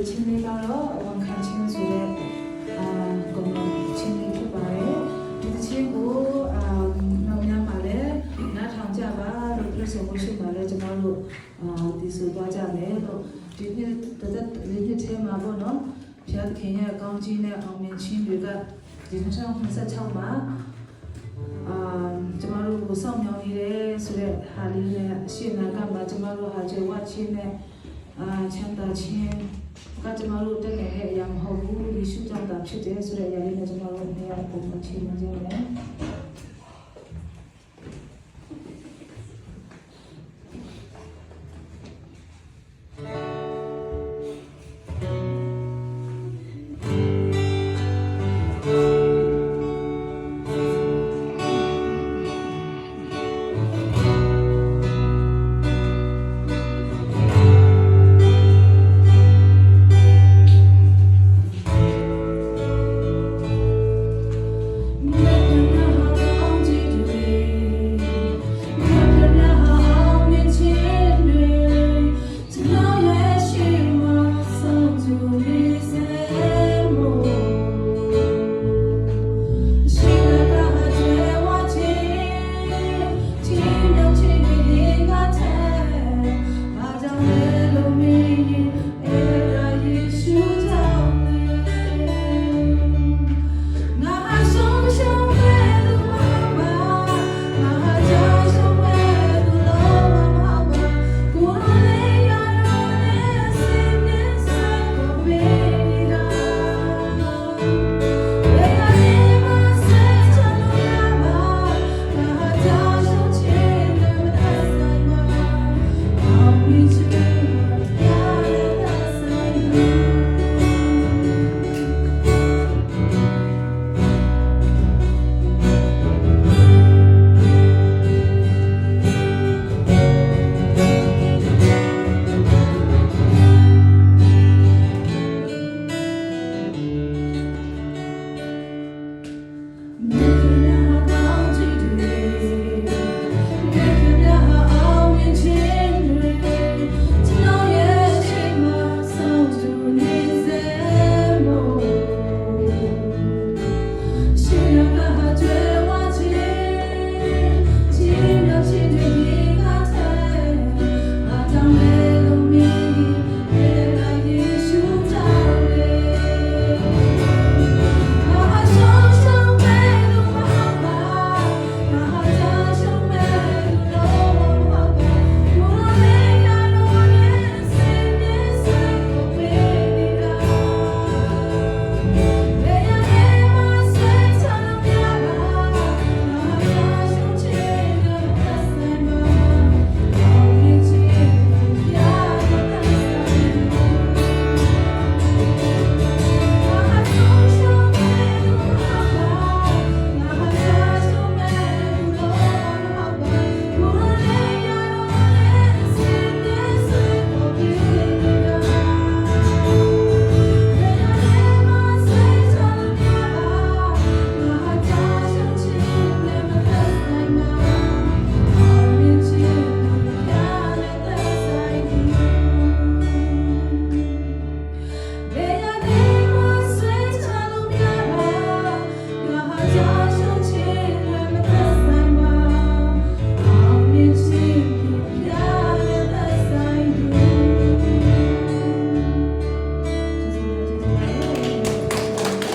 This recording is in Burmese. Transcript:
ချင်းလေးကတော့ဝန်ခံချင်းဆိုတဲ့ကုမ္ပဏီချင်းလေးဖြစ်ပါတယ်ဒီချင်းကိုနောက်များပါလဲနားထောင်ကြပါလို့ပြောဆိုမှုရှိပါလဲကျွန်တော်တို့ဒီဆိုသွားကြမယ်လို့ဒီနေ့ဒီထဲမှာပေါ့နော်ဘုရားသခင်ရဲ့ကောင်းကြီးနဲ့အောင်မြင်ခြင်းတွေကဒီ2026မှာကျမတို့ကိုစောင့်မျှော်နေတယ်ဆိုတဲ့ဟာလေးနဲ့အရှိနာကမှာကျမတို့ဟာကျေဝချင်းနဲ့ချမ်းသာခြင်းကကျမတို့တက်နေတဲ့အရာမဟုတ်ဘူးယေရှုကြောင့်သာဖြစ်တယ်ဆိုတဲ့အရာလေးနဲ့ကျမတို့နေရာပုံမှန်ချင်းနေကြတယ်